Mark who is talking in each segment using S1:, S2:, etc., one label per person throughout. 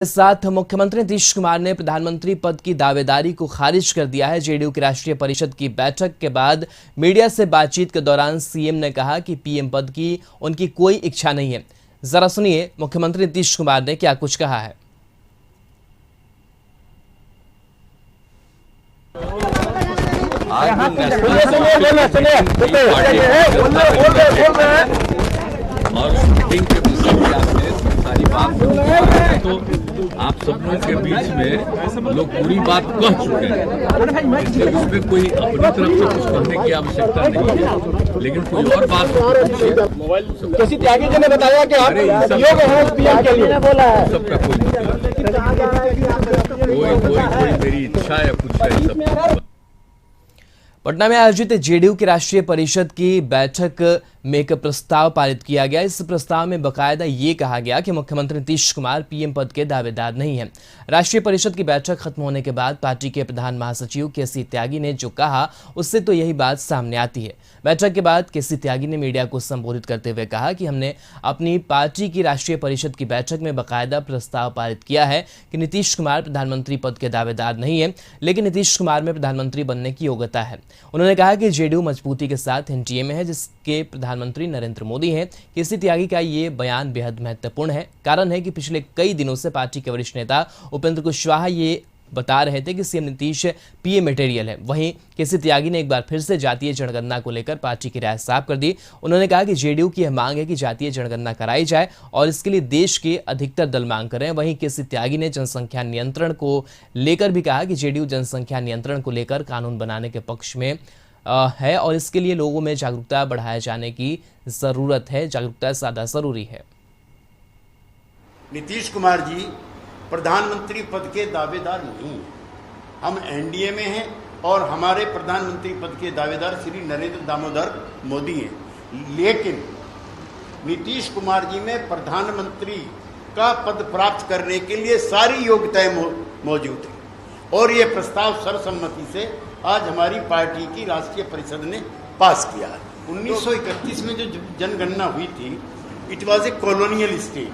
S1: साथ मुख्यमंत्री नीतीश कुमार ने प्रधानमंत्री पद की दावेदारी को खारिज कर दिया है। जेडीयू की राष्ट्रीय परिषद की बैठक के बाद मीडिया से बातचीत के दौरान सीएम ने कहा कि पीएम पद की उनकी कोई इच्छा नहीं है। जरा सुनिए मुख्यमंत्री नीतीश कुमार ने क्या कुछ कहा है।
S2: तो आप सब लोग के बीच में लोग पूरी बात कह चुके हैं, इसलिए उसमें कोई अपनी तरफ से कुछ कहने की आवश्यकता नहीं है। लेकिन कोई और बात
S3: किसी त्यागी जी ने बताया कि आप योग हैं पीएम के लिए बोला है।
S2: सबका कोई मेरी इच्छा है कुछ है सब।
S1: पटना में आयोजित जेडीयू की राष्ट्रीय परिषद की बैठक में एक प्रस्ताव पारित किया गया। इस प्रस्ताव में बकायदा ये कहा गया कि मुख्यमंत्री नीतीश कुमार पीएम पद के दावेदार नहीं हैं। राष्ट्रीय परिषद की बैठक खत्म होने के बाद पार्टी के प्रधान महासचिव केसी त्यागी ने जो कहा उससे तो यही बात सामने आती है। बैठक के बाद केसी त्यागी ने मीडिया को संबोधित करते हुए कहा कि हमने अपनी पार्टी की राष्ट्रीय परिषद की बैठक में बकायदा प्रस्ताव पारित किया है कि नीतीश कुमार प्रधानमंत्री पद के दावेदार नहीं है, लेकिन नीतीश कुमार में प्रधानमंत्री बनने की योग्यता है। उन्होंने कहा कि जेडीयू मजबूती के साथ एनडीए में है, जिसके प्रधानमंत्री नरेंद्र मोदी हैं। केसी त्यागी का ये बयान बेहद महत्वपूर्ण है। कारण है कि पिछले कई दिनों से पार्टी के वरिष्ठ नेता उपेंद्र कुशवाहा ये बता रहे थे कि सीएम नीतीश पीएम मटेरियल है। वहीं केसी त्यागी ने एक बार फिर से जातीय जनगणना को लेकर पार्टी की राय साफ कर दी। उन्होंने कहा कि जेडीयू की यह मांग है कि जातीय जनगणना कराई जाए और इसके लिए देश के अधिकतर दल मांग कर रहे हैं। वहीं केसी त्यागी ने जनसंख्या नियंत्रण को लेकर भी कहा कि जेडीयू जनसंख्या नियंत्रण को लेकर कानून बनाने के पक्ष में है और इसके लिए लोगों में जागरूकता बढ़ाए जाने की जरूरत है। जागरूकता ज्यादा जरूरी है।
S4: नीतीश कुमार जी प्रधानमंत्री पद के दावेदार नहीं हैं। हम एनडीए में हैं और हमारे प्रधानमंत्री पद के दावेदार श्री नरेंद्र दामोदर मोदी हैं। लेकिन नीतीश कुमार जी में प्रधानमंत्री का पद प्राप्त करने के लिए सारी योग्यताएं मौजूद हैं और ये प्रस्ताव सर्वसम्मति से आज हमारी पार्टी की राष्ट्रीय परिषद ने पास किया है। 1931 में जो जनगणना हुई थी, it was a colonial state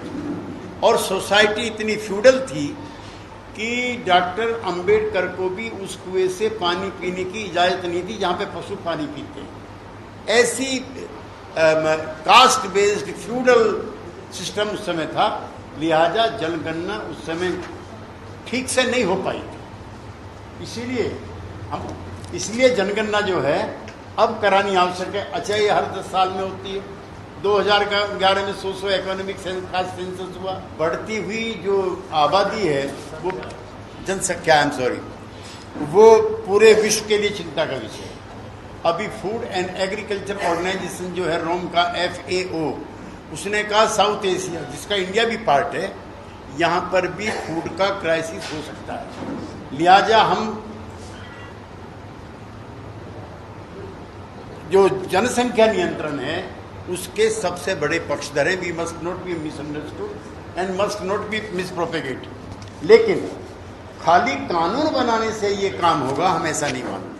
S4: और सोसाइटी इतनी फ्यूडल थी कि डॉक्टर अंबेडकर को भी उस कुएं से पानी पीने की इजाज़त नहीं थी जहाँ पे पशु पानी पीते हैं। ऐसी कास्ट बेस्ड फ्यूडल सिस्टम उस समय था, लिहाजा जनगणना उस समय ठीक से नहीं हो पाई थी। इसलिए जनगणना जो है अब करानी आवश्यक है। अच्छा, ये हर 10 साल में होती है। 2011 में सोशो इकोनॉमिक सेंसस हुआ। बढ़ती हुई जो आबादी है वो जनसंख्या वो पूरे विश्व के लिए चिंता का विषय है। अभी फूड एंड एग्रीकल्चर ऑर्गेनाइजेशन जो है रोम का FAO, उसने कहा साउथ एशिया, जिसका इंडिया भी पार्ट है, यहाँ पर भी फूड का क्राइसिस हो सकता है। लिहाजा हम जो जनसंख्या नियंत्रण है उसके सबसे बड़े पक्षधर हैं। We must not be misunderstood and must not be mispropagated. लेकिन खाली कानून बनाने से ये काम होगा, हम ऐसा नहीं मानते।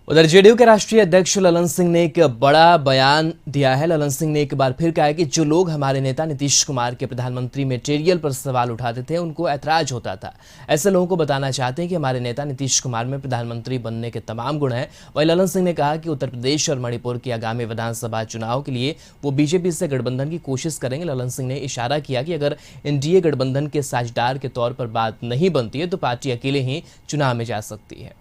S1: उधर जेडीयू के राष्ट्रीय अध्यक्ष ललन सिंह ने एक बड़ा बयान दिया है। ललन सिंह ने एक बार फिर कहा है कि जो लोग हमारे नेता नीतीश कुमार के प्रधानमंत्री मटेरियल पर सवाल उठाते थे, उनको ऐतराज होता था। ऐसे लोगों को बताना चाहते हैं कि हमारे नेता नीतीश कुमार में प्रधानमंत्री बनने के तमाम गुण हैं। वहीं ललन सिंह ने कहा कि उत्तर प्रदेश और मणिपुर के आगामी विधानसभा चुनाव के लिए वो बीजेपी से गठबंधन की कोशिश करेंगे। ललन सिंह ने इशारा किया कि अगर एनडीए गठबंधन के साझेदार के तौर पर बात नहीं बनती है तो पार्टी अकेले ही चुनाव में जा सकती है।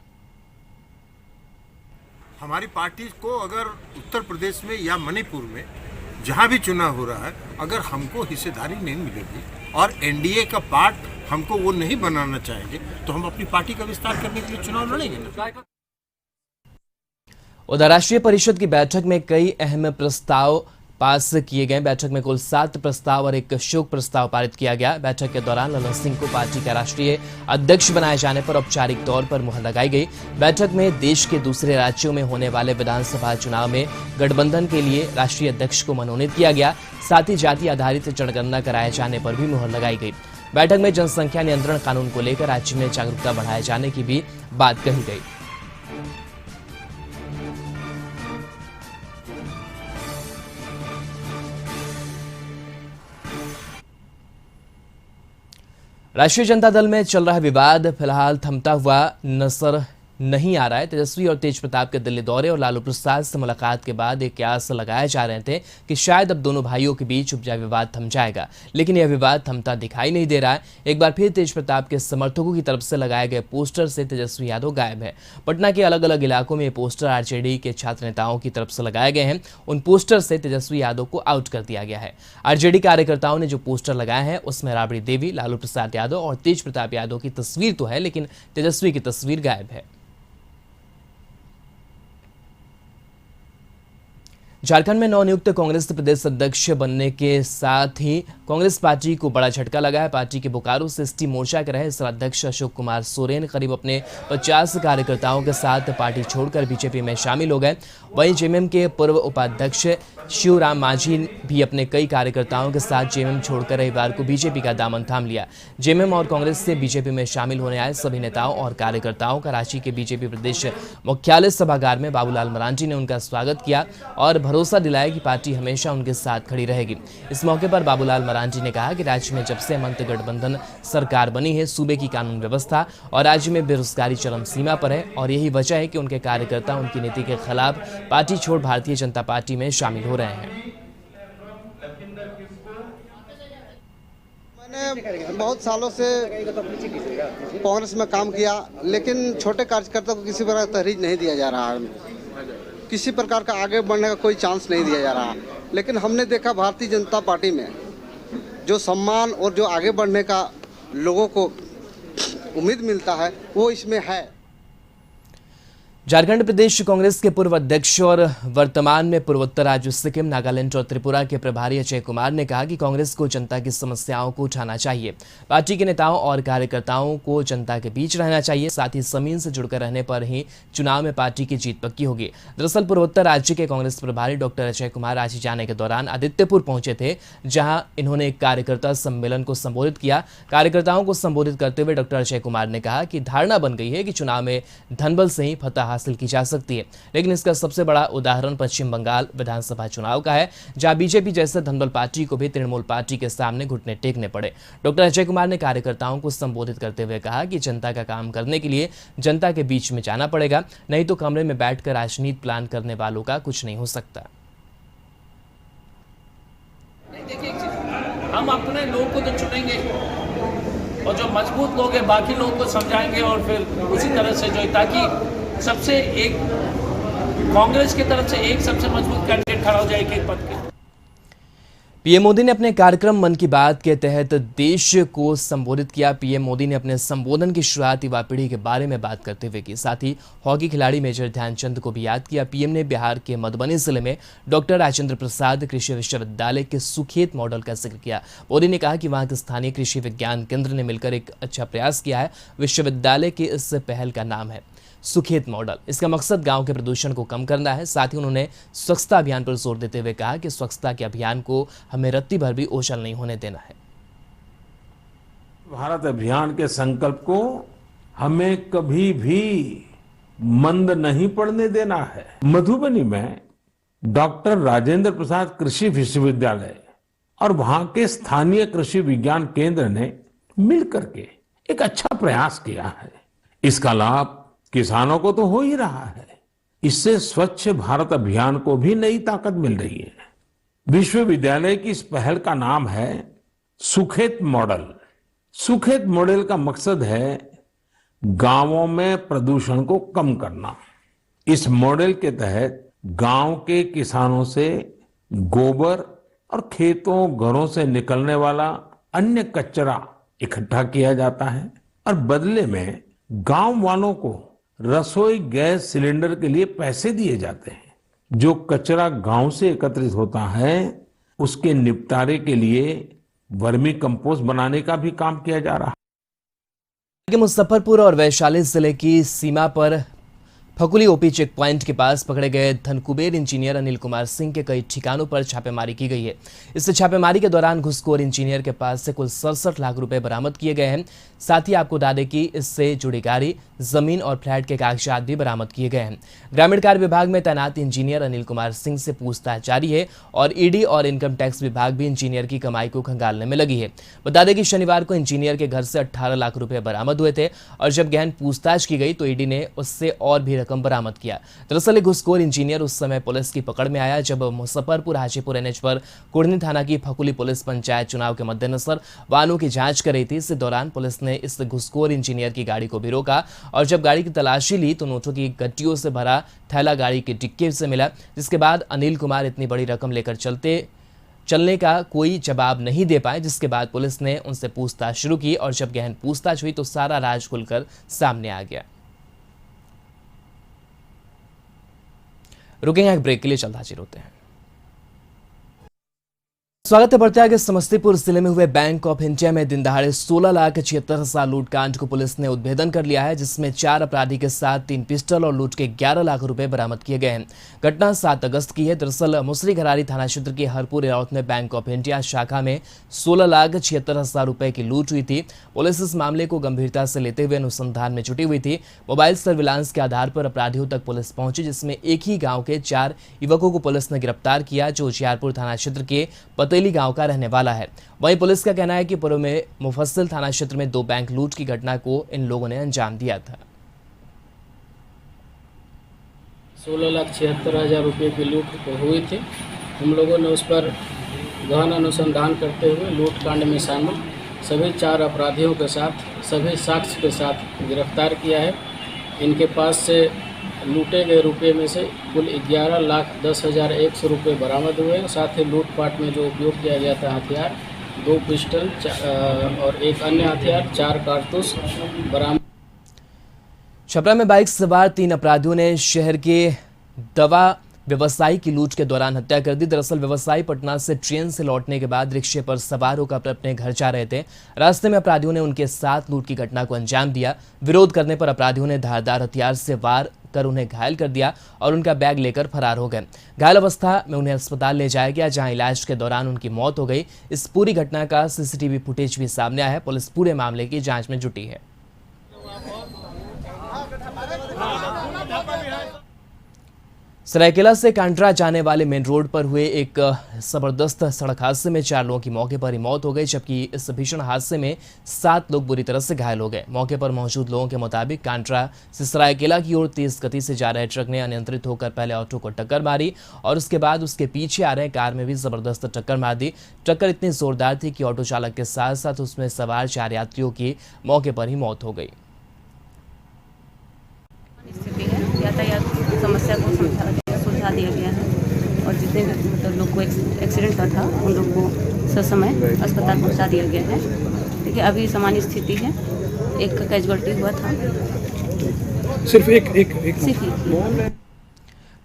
S5: हमारी पार्टी को अगर उत्तर प्रदेश में या मणिपुर में जहां भी चुनाव हो रहा है, अगर हमको हिस्सेदारी नहीं मिलेगी और एनडीए का पार्ट हमको वो नहीं बनाना चाहेंगे तो हम अपनी पार्टी का विस्तार करने के लिए चुनाव लड़ेंगे।
S1: उधर राष्ट्रीय परिषद की बैठक में कई अहम प्रस्ताव पास किए गए। बैठक में कुल 7 प्रस्ताव और एक शोक प्रस्ताव पारित किया गया। बैठक के दौरान ललन सिंह को पार्टी का राष्ट्रीय अध्यक्ष बनाए जाने पर औपचारिक तौर पर मुहर लगाई गई। बैठक में देश के दूसरे राज्यों में होने वाले विधानसभा चुनाव में गठबंधन के लिए राष्ट्रीय अध्यक्ष को मनोनीत किया गया। साथ ही जाति आधारित जनगणना कराए जाने पर भी मुहर लगाई गई। बैठक में जनसंख्या नियंत्रण कानून को लेकर राज्य में जागरूकता बढ़ाए जाने की भी बात कही गई। राष्ट्रीय जनता दल में चल रहा विवाद फिलहाल थमता हुआ नजर नहीं आ रहा है। तेजस्वी और तेज प्रताप के दिल्ली दौरे और लालू प्रसाद से मुलाकात के बाद एक कयास लगाए जा रहे थे कि शायद अब दोनों भाइयों के बीच उपजा विवाद थम जाएगा, लेकिन यह विवाद थमता दिखाई नहीं दे रहा है। एक बार फिर तेज प्रताप के समर्थकों की तरफ से लगाए गए पोस्टर से तेजस्वी यादव गायब है। पटना के अलग अलग इलाकों में ये पोस्टर आरजेडी के छात्र नेताओं की तरफ से लगाए गए हैं। उन पोस्टर से तेजस्वी यादव को आउट कर दिया गया है। आरजेडी कार्यकर्ताओं ने जो पोस्टर लगाए हैं उसमें राबड़ी देवी, लालू प्रसाद यादव और तेज प्रताप यादव की तस्वीर तो है, लेकिन तेजस्वी की तस्वीर गायब है। झारखंड में नवनियुक्त कांग्रेस प्रदेश अध्यक्ष बनने के साथ ही कांग्रेस पार्टी को बड़ा झटका लगा है। पार्टी के बोकारो से एसटी मोर्चा के रहे अध्यक्ष अशोक कुमार सोरेन करीब अपने 50 कार्यकर्ताओं के साथ पार्टी छोड़कर बीजेपी में शामिल हो गए। वहीं जेएमएम के पूर्व उपाध्यक्ष शिवराम मांझी भी अपने कई कार्यकर्ताओं के साथ जेएमएम छोड़कर रविवार को बीजेपी का दामन थाम लिया। जेएमएम और कांग्रेस से बीजेपी में शामिल होने आए सभी नेताओं और कार्यकर्ताओं का रांची के बीजेपी प्रदेश मुख्यालय सभागार में बाबूलाल मरांडी ने उनका स्वागत किया और भरोसा दिलाया कि पार्टी हमेशा उनके साथ खड़ी रहेगी। इस मौके पर बाबूलाल मरांडी ने कहा कि राज्य में जब से मंत्र गठबंधन सरकार बनी है, सूबे की कानून व्यवस्था और राज्य में बेरोजगारी चरम सीमा पर है और यही वजह है कि उनके कार्यकर्ता उनकी नीति के खिलाफ पार्टी छोड़ भारतीय जनता पार्टी में शामिल हो रहे हैं।
S6: मैंने बहुत सालों से कांग्रेस में काम किया, लेकिन छोटे कार्यकर्ता को किसी प्रकार तहरीज नहीं दिया जा रहा है, किसी प्रकार का आगे बढ़ने का कोई चांस नहीं दिया जा रहा। लेकिन हमने देखा भारतीय जनता पार्टी में जो सम्मान और जो आगे बढ़ने का लोगों को उम्मीद मिलता है वो इसमें है।
S1: झारखंड प्रदेश कांग्रेस के पूर्व अध्यक्ष और वर्तमान में पूर्वोत्तर राज्य सिक्किम, नागालैंड और त्रिपुरा के प्रभारी अजय कुमार ने कहा कि कांग्रेस को जनता की समस्याओं को उठाना चाहिए। पार्टी के नेताओं और कार्यकर्ताओं को जनता के बीच रहना चाहिए, साथ ही जमीन से जुड़कर रहने पर ही चुनाव में पार्टी की जीत पक्की होगी। दरअसल पूर्वोत्तर राज्य के कांग्रेस प्रभारी डॉक्टर अजय कुमार रांची जाने के दौरान आदित्यपुर पहुंचे थे, जहां इन्होंने एक कार्यकर्ता सम्मेलन को संबोधित किया। कार्यकर्ताओं को संबोधित करते हुए डॉक्टर अजय कुमार ने कहा कि धारणा बन गई है कि चुनाव में धनबल से ही फतह हासिल की जा सकती है, लेकिन इसका सबसे बड़ा उदाहरण पश्चिम बंगाल विधानसभा चुनाव का है, जहां बीजेपी जैसे धनबल पार्टी को भी तृणमूल पार्टी के सामने घुटने टेकने पड़े। डॉक्टर अजय कुमार ने कार्यकर्ताओं को संबोधित करते हुए कहा कि जनता का काम करने के लिए जनता के बीच में जाना पड़ेगा, नहीं तो कमरे में बैठकर राजनीति प्लान करने वालों का कुछ नहीं हो सकता।
S7: हम अपने लोग को तो चुनेंगे और जो मजबूत लोग हैं बाकी लोगों को समझाएंगे और फिर उसी तरह से जो, ताकि सबसे एक कांग्रेस की तरफ से एक सबसे मजबूत कैंडिडेट खड़ा हो जाए एक पद के।
S1: पीएम मोदी ने अपने कार्यक्रम मन की बात के तहत देश को संबोधित किया। पीएम मोदी ने अपने संबोधन की शुरुआत युवा पीढ़ी के बारे में बात करते हुए की, साथ ही हॉकी खिलाड़ी मेजर ध्यानचंद को भी याद किया। पीएम ने बिहार के मधुबनी जिले में डॉक्टर राजेंद्र प्रसाद कृषि विश्वविद्यालय के सुखेत मॉडल का जिक्र किया। मोदी ने कहा कि वहां के स्थानीय कृषि विज्ञान केंद्र ने मिलकर एक अच्छा प्रयास किया है। विश्वविद्यालय की इस पहल का नाम है सुखेत मॉडल। इसका मकसद गांव के प्रदूषण को कम करना है। साथ ही उन्होंने स्वच्छता अभियान पर जोर देते हुए कहा कि स्वच्छता के अभियान को हमें रत्ती भर भी ओझल नहीं होने देना है।
S8: भारत अभियान के संकल्प को हमें कभी भी मंद नहीं पड़ने देना है। मधुबनी में डॉक्टर राजेंद्र प्रसाद कृषि विश्वविद्यालय और वहां के स्थानीय कृषि विज्ञान केंद्र ने मिलकर के एक अच्छा प्रयास किया है। इसका लाभ किसानों को तो हो ही रहा है, इससे स्वच्छ भारत अभियान को भी नई ताकत मिल रही है। विश्वविद्यालय की इस पहल का नाम है सुखेत मॉडल। सुखेत मॉडल का मकसद है गांवों में प्रदूषण को कम करना। इस मॉडल के तहत गांव के किसानों से गोबर और खेतों घरों से निकलने वाला अन्य कचरा इकट्ठा किया जाता है और बदले में गांव वालों को रसोई गैस सिलेंडर के लिए पैसे दिए जाते हैं। जो कचरा गांव से एकत्रित होता है उसके निपटारे के लिए वर्मी कंपोस्ट बनाने का भी काम किया जा रहा है।
S1: मुजफ्फरपुर और वैशाली जिले की सीमा पर फकुली ओपी चेक पॉइंट के पास पकड़े गए धनकुबेर इंजीनियर अनिल कुमार सिंह के कई ठिकानों पर छापेमारी की गई है। इस छापेमारी के दौरान घुसखोर इंजीनियर के पास से कुल 67 लाख रुपए बरामद किए गए हैं। साथ ही आपको बता दें कि इससे जुड़ी गाड़ी, जमीन और फ्लैट के कागजात भी बरामद किए गए हैं। ग्रामीण कार्य विभाग में तैनात इंजीनियर अनिल कुमार सिंह से पूछताछ जारी है और ईडी और इनकम टैक्स विभाग भी इंजीनियर की कमाई को खंगालने में लगी है। बता दें कि शनिवार को इंजीनियर के घर से 18 लाख रुपए बरामद हुए थे और जब गहन पूछताछ की गई तो ईडी ने उससे और भी रकम बरामद किया। दरअसल घुसखोर इंजीनियर उस समय पुलिस की पकड़ में आया जब मुजफ्फरपुर हाजीपुर एनएच पर कुढ़नी थाना की फकुली पुलिस पंचायत चुनाव के मद्देनजर वाहनों की जांच कर रही थी। इस दौरान पुलिस ने इस घुसखोर इंजीनियर की गाड़ी को भी रोका और जब गाड़ी की तलाशी ली तो नोटों की गट्टियों से भरा थैला गाड़ी के डिक्की से मिला, जिसके बाद अनिल कुमार इतनी बड़ी रकम लेकर चलने का कोई जवाब नहीं दे पाए, जिसके बाद पुलिस ने उनसे पूछताछ शुरू की और जब गहन पूछताछ हुई तो सारा राज खुलकर सामने आ गया। रुकेंगे एक ब्रेक के लिए, चल हाजिर होते हैं। स्वागत है। बढ़ते आगे समस्तीपुर जिले में हुए बैंक ऑफ इंडिया में दिन दहाड़े 16,76,000 लूटकांड को पुलिस ने उद्भेदन कर लिया है, जिसमें 4 अपराधी के साथ 3 पिस्टल और लूट के 11 लाख रुपए बरामद किए गए हैं। घटना 7 अगस्त की है। दरअसल मुसरी घरारी थाना क्षेत्र के हरपुर इलाके में बैंक ऑफ इंडिया शाखा में 16,76,000 रुपए की लूट हुई थी। पुलिस इस मामले को गंभीरता से लेते हुए अनुसंधान में जुटी हुई थी। मोबाइल सर्विलांस के आधार पर अपराधियों तक पुलिस पहुंची, जिसमें एक ही गाँव के 4 युवकों को पुलिस ने गिरफ्तार किया, जो उजियारपुर थाना क्षेत्र के पतेली गांव का रहने वाला है। वहीं पुलिस का कहना है कि पूर्व में मुफस्सिल थाना क्षेत्र में 2 बैंक लूट की घटना को इन लोगों ने अंजाम दिया था।
S9: 16,76,000 रुपये की लूट हुई थी। हम लोगों ने उस पर गहन अनुसंधान करते हुए लूटकांड में शामिल सभी 4 अपराधियों के साथ सभी साक्ष्य के साथ गिरफ्तार किया है। इनके पास से लूटे गए रुपये में से कुल 11,10,100 रुपये बरामद हुए। साथ ही लूटपाट में जो उपयोग किया गया था हथियार, 2 पिस्टल और एक अन्य हथियार, 4 कारतूस बरामद।
S1: छपरा में बाइक सवार 3 अपराधियों ने शहर के दवा व्यवसायी की लूट के दौरान हत्या कर दी। दरअसल व्यवसायी पटना से ट्रेन से लौटने के बाद रिक्शे पर सवार होकर अपने घर जा रहे थे। रास्ते में अपराधियों ने उनके साथ लूट की घटना को अंजाम दिया। विरोध करने पर अपराधियों ने धारदार हथियार से वार कर उन्हें घायल कर दिया और उनका बैग लेकर फरार हो गए। घायल अवस्था में उन्हें अस्पताल ले जाया गया, जहां इलाज के दौरान उनकी मौत हो गई। इस पूरी घटना का सीसीटीवी फुटेज भी सामने आया है। पुलिस पूरे मामले की जांच में जुटी है। सरायकेला से कांड्रा जाने वाले मेन रोड पर हुए एक जबरदस्त सड़क हादसे में 4 लोगों की मौके पर ही मौत हो गई, जबकि इस भीषण हादसे में 7 लोग बुरी तरह से घायल हो गए। मौके पर मौजूद लोगों के मुताबिक कांड्रा से सरायकेला की ओर तेज गति से जा रहे ट्रक ने अनियंत्रित होकर पहले ऑटो को टक्कर मारी और उसके बाद उसके पीछे आ रहे कार में भी जबरदस्त टक्कर मार दी। टक्कर इतनी जोरदार थी कि ऑटो चालक के साथ साथ उसमें सवार 4 यात्रियों की मौके पर ही मौत हो गई।
S10: स्थिति है, यातायात समस्या को सुलझा दिया गया है और जितने भी मतलब लोग को एक्सीडेंट हुआ था उन लोग को ससमय अस्पताल पहुंचा दिया गया है। देखिए अभी सामान्य स्थिति है। एक का कैजुअल्टी हुआ था,
S3: सिर्फ एक।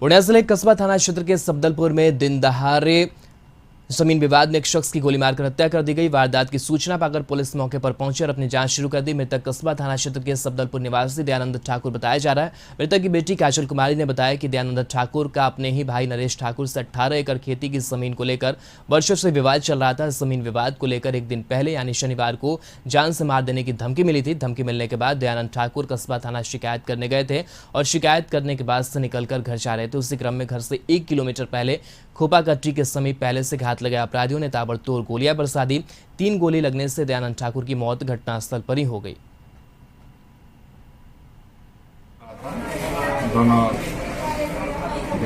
S1: पुणे जिले कस्बा थाना क्षेत्र के सफदलपुर में दिन दहाड़े जमीन विवाद में एक शख्स की गोली मारकर हत्या कर दी गई। वारदात की सूचना पाकर पुलिस मौके पर पहुंची और अपनी जांच शुरू कर दी। मृतक कस्बा थाना क्षेत्र के सफदलपुर निवासी दयानंद ठाकुर बताया जा रहा है। मृतक की बेटी काजल कुमारी ने बताया कि दयानंद ठाकुर का अपने ही भाई नरेश ठाकुर से 18 एकड़ खेती की जमीन को लेकर वर्षों से विवाद चल रहा था। जमीन विवाद को लेकर एक दिन पहले यानी शनिवार को जान से मार देने की धमकी मिली थी। धमकी मिलने के बाद दयानंद ठाकुर कस्बा थाना शिकायत करने गए थे और शिकायत करने के बाद से निकलकर घर जा रहे थे। उसी क्रम में घर से 1 किलोमीटर पहले खोपाकट्टी के समीप पहले से घात लगे अपराधियों ने ताबड़तोड़ गोलियां बरसा दी। 3 गोली लगने से दयानंद ठाकुर की मौत घटनास्थल पर ही हो गई।
S5: दोनों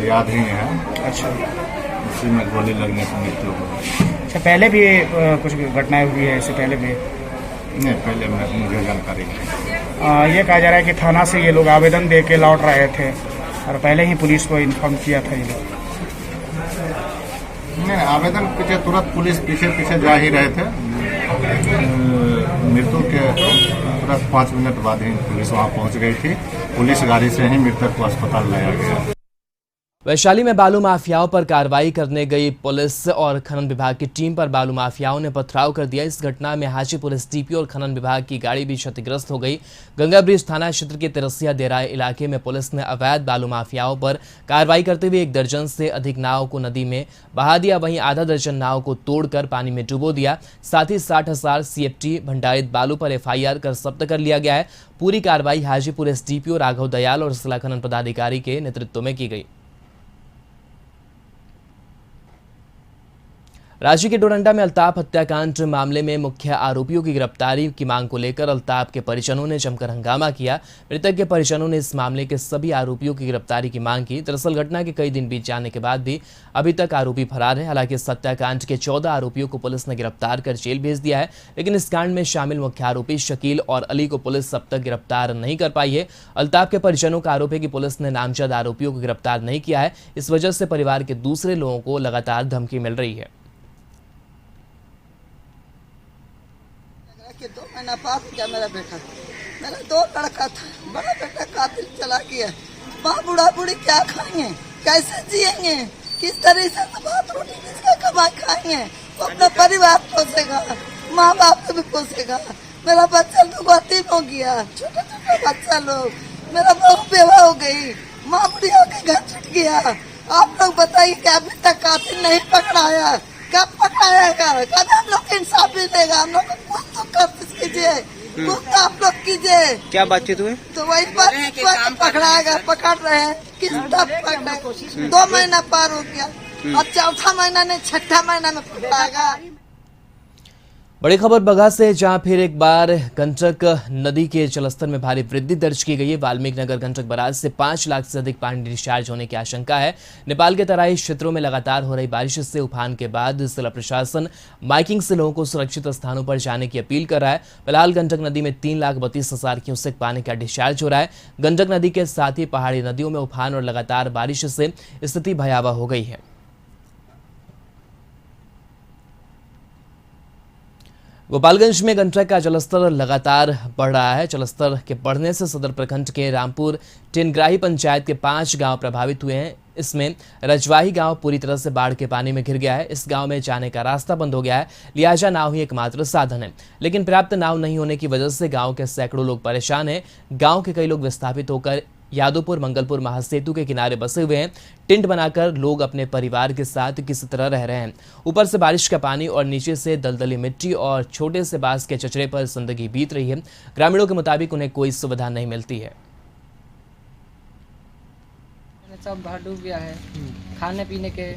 S5: याद ही हैं। अच्छा, उसी में गोली लगने से मृत्यु हो गई।
S3: अच्छा, पहले भी कुछ घटनाएं हुई है इससे पहले भी?
S5: नहीं, पहले मुझे जानकारी नहीं।
S3: ये कहा जा रहा है कि थाना से ये लोग आवेदन दे के लौट रहे थे और पहले ही पुलिस को इन्फॉर्म किया था ये लोग।
S5: नहीं, आवेदन पीछे तुरंत पुलिस पीछे जा ही रहे थे। मृत्यु के तुरंत 5 मिनट बाद ही पुलिस वहां पहुंच गई थी। पुलिस गाड़ी से ही मृतक को अस्पताल लाया गया।
S1: वैशाली में बालू माफियाओं पर कार्रवाई करने गई पुलिस और खनन विभाग की टीम पर बालू माफियाओं ने पथराव कर दिया। इस घटना में हाजीपुर एसडीपी और खनन विभाग की गाड़ी भी क्षतिग्रस्त हो गई। गंगा ब्रिज थाना क्षेत्र के तिरसिया देराय इलाके में पुलिस ने अवैध बालू माफियाओं पर कार्रवाई करते हुए 1 दर्जन से अधिक नाव को नदी में बहा दिया। वहीं आधा दर्जन नाव को तोड़कर पानी में डुबो दिया। साथ ही 60,000 CFT भंडारित बालू पर FIR कर जब्त कर लिया गया है। पूरी कार्रवाई हाजीपुर एसडीपीओ राघव दयाल और जिला खनन पदाधिकारी के नेतृत्व में की गई। रांची के डोरंडा में अल्ताफ हत्याकांड मामले में मुख्य आरोपियों की गिरफ्तारी की मांग को लेकर अल्ताफ के परिजनों ने जमकर हंगामा किया। मृतक के परिजनों ने इस मामले के सभी आरोपियों की गिरफ्तारी की मांग की। दरअसल घटना के कई दिन बीत जाने के बाद भी अभी तक आरोपी फरार है। हालांकि इस हत्याकांड के 14 आरोपियों को पुलिस ने गिरफ्तार कर जेल भेज दिया है, लेकिन इस कांड में शामिल मुख्य आरोपी शकील और अली को पुलिस अब तक गिरफ्तार नहीं कर पाई है। अल्ताफ के परिजनों का आरोप है कि पुलिस ने नामजद आरोपियों को गिरफ्तार नहीं किया है। इस वजह से परिवार के दूसरे लोगों को लगातार धमकी मिल रही है।
S11: कि 2 महीना पास किया मेरा 2 लड़का था, बड़ा बेटा कातिल चला गया। माँ बूढ़ा बूढ़ी क्या खाएंगे, कैसे जिएंगे, किस तरह से बात रोटी किसका कमाई खाएंगे। वो अपना परिवार पोसेगा, माँ बाप को भी पोसेगा। मेरा बच्चा लोग यतीम हो गया, छोटे छोटे बच्चा लोग, मेरा बहू बेवा हो गई, माँ बूढ़ी होकर घर छूट गया। आप लोग बताइए कि अभी तक कातिल नहीं पकड़ाया, कब पकड़ाएगा, कब हम लोग इंसाफ मिलेगा। हम लोग को कुछ तो कोशिश कीजिए, कुछ तो आप लोग कीजिए।
S12: क्या बातचीत हुई?
S11: तो वही बात पकड़ाएगा, पकड़ रहे हैं, किस तब पकड़े। 2 महीना पार हो गया, अब 4था महीना नहीं 6ठा महीना में पकड़ाएगा।
S1: बड़ी खबर बगहा से, जहां फिर एक बार गंडक नदी के जलस्तर में भारी वृद्धि दर्ज की गई है। वाल्मीकि नगर गंडक बराज से 5 लाख से अधिक पानी डिस्चार्ज होने की आशंका है। नेपाल के तराई क्षेत्रों में लगातार हो रही बारिश से उफान के बाद जिला प्रशासन माइकिंग से लोगों को सुरक्षित स्थानों पर जाने की अपील कर रहा है। फिलहाल गंडक नदी में 3,32,000 क्यूसेक पानी का डिस्चार्ज हो रहा है। गंडक नदी के साथ ही पहाड़ी नदियों में उफान और लगातार बारिश से स्थिति भयावह हो गई है। गोपालगंज में गंडक का जलस्तर लगातार बढ़ रहा है। जलस्तर के बढ़ने से सदर प्रखंड के रामपुर टेनग्राही पंचायत के 5 गांव प्रभावित हुए हैं। इसमें रजवाही गांव पूरी तरह से बाढ़ के पानी में घिर गया है। इस गांव में जाने का रास्ता बंद हो गया है, लिहाजा नाव ही एकमात्र साधन है। लेकिन पर्याप्त नाव नहीं होने की वजह से गांव के सैकड़ों लोग परेशान हैं। गांव के कई लोग विस्थापित होकर यादवपुर मंगलपुर महासेतु के किनारे बसे हुए हैं। टेंट बनाकर लोग अपने परिवार के साथ किसी तरह रह रहे हैं। ऊपर से बारिश का पानी और नीचे से दलदली मिट्टी और छोटे से बांस के चचड़े पर जिंदगी बीत रही है। ग्रामीणों के मुताबिक उन्हें कोई सुविधा नहीं मिलती है।
S13: सब घर डूब गया है। खाने पीने के,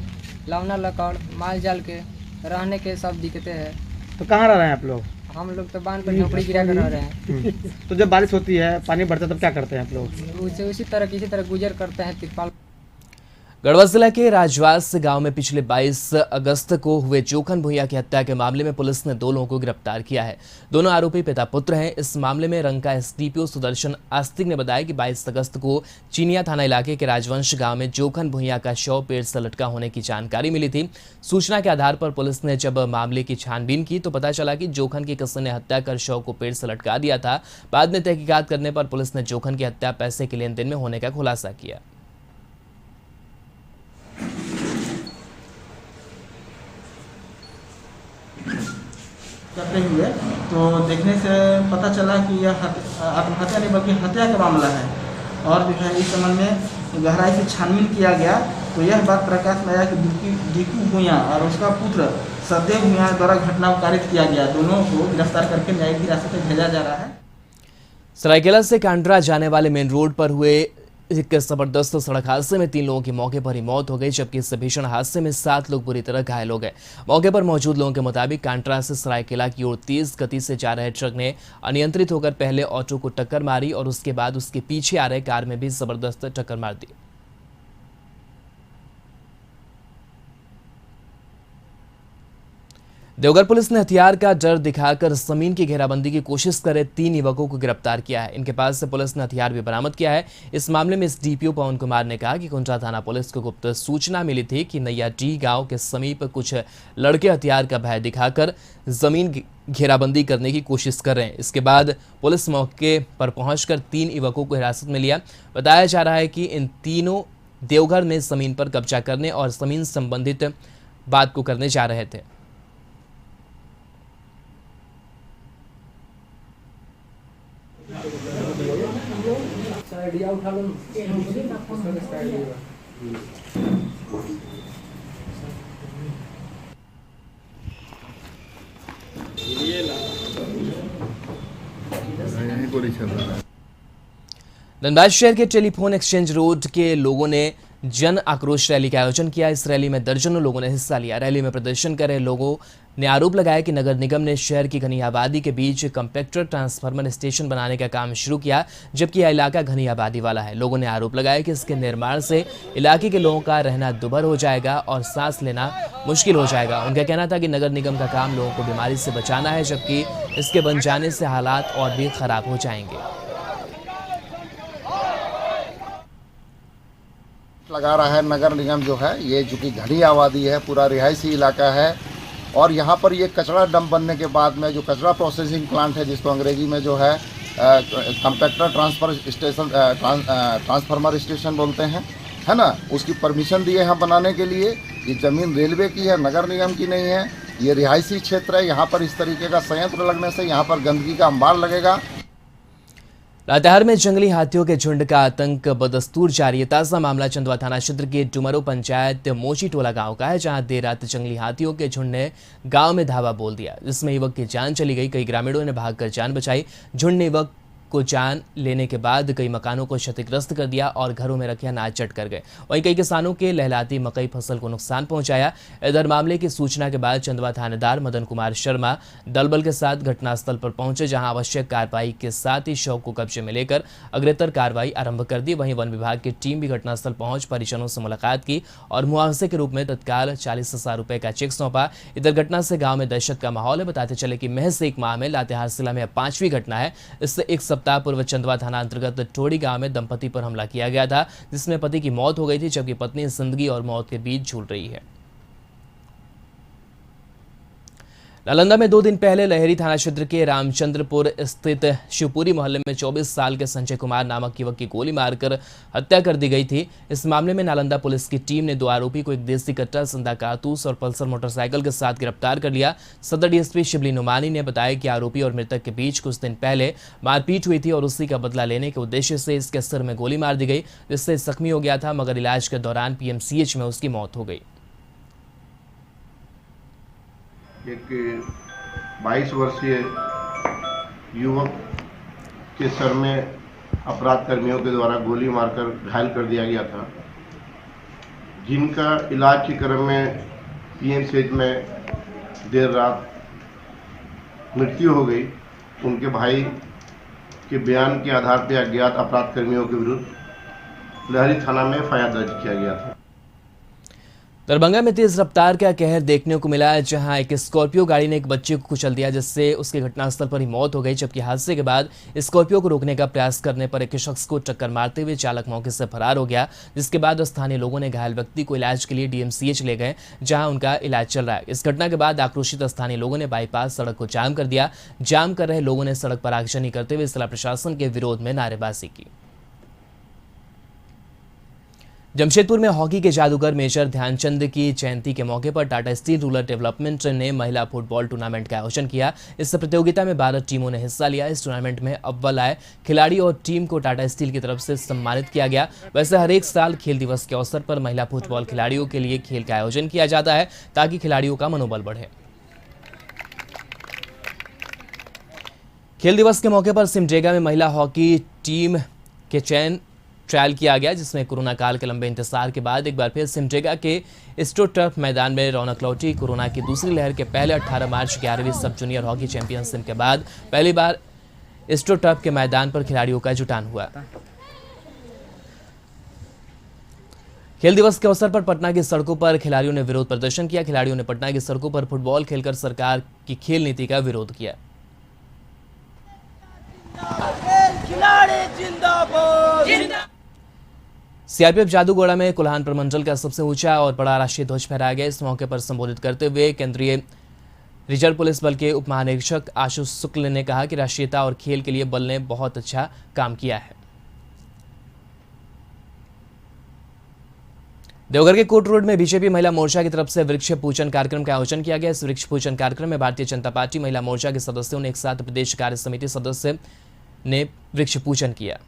S13: लौना लकड़, माल जाल के, रहने के सब दिक्कतें हैं।
S12: तो कहाँ रह रहे हैं आप लोग?
S13: हम लोग तो बांध पर झोपड़ी गिरा कर रह रहे हैं।
S12: तो जब बारिश होती है, पानी बढ़ता है, तब क्या करते हैं आप लोग?
S13: उसी तरह किसी तरह गुजर करते हैं। तिरपाल
S1: गढ़वा जिला के राजवास गांव में पिछले 22 अगस्त को हुए जोखन भुइयां की हत्या के मामले में पुलिस ने 2 लोगों को गिरफ्तार किया है। दोनों आरोपी पिता पुत्र हैं। इस मामले में रंका एसडीपीओ सुदर्शन आस्तिक ने बताया कि 22 अगस्त को चीनिया थाना इलाके के राजवंश गांव में जोखन भुइयां का शव पेड़ से लटका होने की जानकारी मिली थी। सूचना के आधार पर पुलिस ने जब मामले की छानबीन की तो पता चला कि जोखन की किसी ने हत्या कर शव को पेड़ से लटका दिया था। बाद में तहकीकात करने पर पुलिस ने जोखन की हत्या पैसे के लेन देन में होने का खुलासा किया।
S12: करते हुए तो देखने से पता चला कि यह आत्महत्या नहीं बल्कि हत्या का मामला है। और जो है इस संबंध में गहराई से छानबीन किया गया तो यह बात प्रकाश में आया कि दीकू भुइयां और उसका पुत्र सदेव भुइयां द्वारा घटना को कारित किया गया। दोनों को गिरफ्तार करके न्यायिक हिरासत में भेजा जा रहा है।
S1: सरायकेला से कांड्रा जाने वाले मेन रोड पर हुए एक जबरदस्त सड़क हादसे में 3 लोगों की मौके पर ही मौत हो गई, जबकि इस भीषण हादसे में 7 लोग बुरी तरह घायल हो गए। मौके पर मौजूद लोगों के मुताबिक कांड्रा से सरायकेला की ओर तेज गति से जा रहे ट्रक ने अनियंत्रित होकर पहले ऑटो को टक्कर मारी और उसके बाद उसके पीछे आ रहे कार में भी जबरदस्त टक्कर मार दी। देवघर पुलिस ने हथियार का डर दिखाकर जमीन की घेराबंदी की कोशिश कर रहे 3 युवकों को गिरफ्तार किया है। इनके पास से पुलिस ने हथियार भी बरामद किया है। इस मामले में डीपीओ पवन कुमार ने कहा कि कुंजा थाना पुलिस को गुप्त सूचना मिली थी कि नैया डी गांव के समीप कुछ लड़के हथियार का भय दिखाकर जमीन घेराबंदी करने की कोशिश कर रहे हैं। इसके बाद पुलिस मौके पर पहुंचकर 3 युवकों को हिरासत में लिया। बताया जा रहा है कि इन तीनों देवघर में जमीन पर कब्जा करने और जमीन संबंधित बात को करने जा रहे थे। धनबाद शहर के टेलीफोन एक्सचेंज रोड के लोगों ने जन आक्रोश रैली का आयोजन किया। इस रैली में दर्जनों लोगों ने हिस्सा लिया। रैली में प्रदर्शन कर रहे लोगों ने आरोप लगाया कि नगर निगम ने शहर की घनी आबादी के बीच कंपैक्टर ट्रांसफार्मर स्टेशन बनाने का काम शुरू किया, जबकि यह इलाका घनी आबादी वाला है। लोगों ने आरोप लगाया कि इसके निर्माण से इलाके के लोगों का रहना दुभर हो जाएगा और सांस लेना मुश्किल हो जाएगा। उनका कहना था कि नगर निगम का काम लोगों को बीमारी से बचाना है, जबकि इसके बन जाने से हालात और भी खराब हो जाएंगे।
S14: लगा रहा है नगर निगम जो है, ये जो कि घनी आबादी है, पूरा रिहायशी इलाका है और यहाँ पर ये कचरा डंप बनने के बाद में जो कचरा प्रोसेसिंग प्लांट है, जिसको अंग्रेजी में जो है कंपैक्टर ट्रांसफार्मर स्टेशन बोलते हैं, है ना, उसकी परमिशन दिए हैं बनाने के लिए। ये ज़मीन रेलवे की है, नगर निगम की नहीं है। ये रिहायशी क्षेत्र है, यहाँ पर इस तरीके का संयंत्र लगने से यहाँ पर गंदगी का अंबार लगेगा।
S1: लातेहार में जंगली हाथियों के झुंड का आतंक बदस्तूर जारी है। ताजा मामला चंदवा थाना क्षेत्र के डुमरो पंचायत मोची टोला गांव का है, जहां देर रात जंगली हाथियों के झुंड ने गांव में धावा बोल दिया, जिसमें युवक की जान चली गई। कई ग्रामीणों ने भागकर जान बचाई। झुंड ने युवक को जान लेने के बाद कई मकानों को क्षतिग्रस्त कर दिया और घरों में रखे अनाज चट कर गए। वहीं कई किसानों के लहलाती मकई फसल को नुकसान पहुंचाया। इधर मामले की सूचना के बाद चंदवा थानेदार मदन कुमार शर्मा दलबल के साथ घटनास्थल पर पहुंचे, जहां आवश्यक कार्रवाई के साथ ही शव को कब्जे में लेकर अग्रेतर कार्रवाई आरंभ कर दी। वहीं वन विभाग की टीम भी घटनास्थल पहुंच परिजनों से मुलाकात की और मुआवजे के रूप में तत्काल 40,000 रुपए का चेक सौंपा। इधर घटना से गाँव में दहशत का माहौल है। बताते चले कि महज एक माह में लातेहार जिला में 5वीं घटना है। इससे एक सप्ताह पूर्व चंदवा थाना अंतर्गत टोड़ी गांव में दंपति पर हमला किया गया था, जिसमें पति की मौत हो गई थी, जबकि पत्नी जिंदगी और मौत के बीच झूल रही है। नालंदा में 2 दिन पहले लहरी थाना क्षेत्र के रामचंद्रपुर स्थित शिवपुरी मोहल्ले में 24 साल के संजय कुमार नामक युवक की गोली मारकर हत्या कर दी गई थी। इस मामले में नालंदा पुलिस की टीम ने 2 आरोपी को एक देसी कट्टा, जिंदा कारतूस और पल्सर मोटरसाइकिल के साथ गिरफ्तार कर लिया। सदर डीएसपी शिबली नुमानी ने बताया कि आरोपी और मृतक के बीच कुछ दिन पहले मारपीट हुई थी और उसी का बदला लेने के उद्देश्य से इसके सिर में गोली मार दी गई, जिससे जख्मी हो गया था, मगर इलाज के दौरान पीएमसीएच में उसकी मौत हो गई।
S15: एक 22 वर्षीय युवक के सर में अपराध कर्मियों के द्वारा गोली मारकर घायल कर दिया गया था, जिनका इलाज के क्रम में पीएमसीएच में देर रात मृत्यु हो गई। उनके भाई के बयान के आधार पर अज्ञात अपराध कर्मियों के विरुद्ध लहरी थाना में एफआईआर दर्ज किया गया था।
S1: दरभंगा में तेज रफ्तार का कहर देखने को मिला, जहां एक स्कॉर्पियो गाड़ी ने एक बच्चे को कुचल दिया, जिससे उसकी घटनास्थल पर ही मौत हो गई। जबकि हादसे के बाद स्कॉर्पियो को रोकने का प्रयास करने पर एक शख्स को टक्कर मारते हुए चालक मौके से फरार हो गया, जिसके बाद स्थानीय लोगों ने घायल व्यक्ति को इलाज के लिए डीएमसीएच ले गए, जहां उनका इलाज चल रहा है। इस घटना के बाद आक्रोशित स्थानीय लोगों ने बाईपास सड़क को जाम कर दिया। जाम कर रहे लोगों ने सड़क पर आगजनी करते हुए जिला प्रशासन के विरोध में नारेबाजी की। जमशेदपुर में हॉकी के जादूगर मेजर ध्यानचंद की जयंती के मौके पर टाटा स्टील रूरल डेवलपमेंट ने महिला फुटबॉल टूर्नामेंट का आयोजन किया। इस प्रतियोगिता में 12 टीमों ने हिस्सा लिया। इस टूर्नामेंट में अव्वल आए खिलाड़ी और टीम को टाटा स्टील की तरफ से सम्मानित किया गया। वैसे हर एक साल खेल दिवस के अवसर पर महिला फुटबॉल खिलाड़ियों के लिए खेल का आयोजन किया जाता है, ताकि खिलाड़ियों का मनोबल बढ़े। खेल दिवस के मौके पर सिमडेगा में महिला हॉकी टीम के चयन ट्रायल किया गया, जिसमें कोरोना काल के लंबे इंतजार के बाद एक बार फिर सिमडेगा के स्टो टर्फ मैदान में रौनक लौटी। कोरोना की दूसरी लहर के पहले 18 मार्च 11वीं सब जूनियर हॉकी चैंपियनशिप के बाद पहली बार स्टो टर्फ के मैदान पर खिलाड़ियों का जुटान हुआ। खेल दिवस के अवसर पर पटना की सड़कों पर खिलाड़ियों ने विरोध प्रदर्शन किया। खिलाड़ियों ने पटना की सड़कों पर फुटबॉल खेलकर सरकार की खेल नीति का विरोध किया। सीआरपीएफ जादूगोड़ा में कोल्हान प्रमंडल का सबसे ऊंचा और बड़ा राष्ट्रीय ध्वज फहराया गया। इस मौके पर संबोधित करते हुए केंद्रीय रिजर्व पुलिस बल के उप महानिरीक्षक आशुष शुक्ल ने कहा कि राष्ट्रीयता और खेल के लिए बल ने बहुत अच्छा काम किया है। देवघर के कोट रोड में बीजेपी महिला मोर्चा की तरफ से वृक्ष पूजन कार्यक्रम का आयोजन किया गया। इस वृक्ष पूजन कार्यक्रम में भारतीय जनता पार्टी महिला मोर्चा के सदस्यों ने एक साथ प्रदेश कार्य समिति सदस्य ने वृक्ष पूजन किया।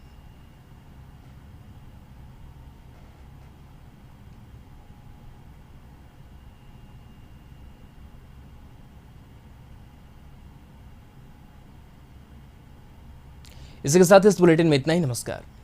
S1: इसी के साथ इस बुलेटिन में इतना ही। नमस्कार।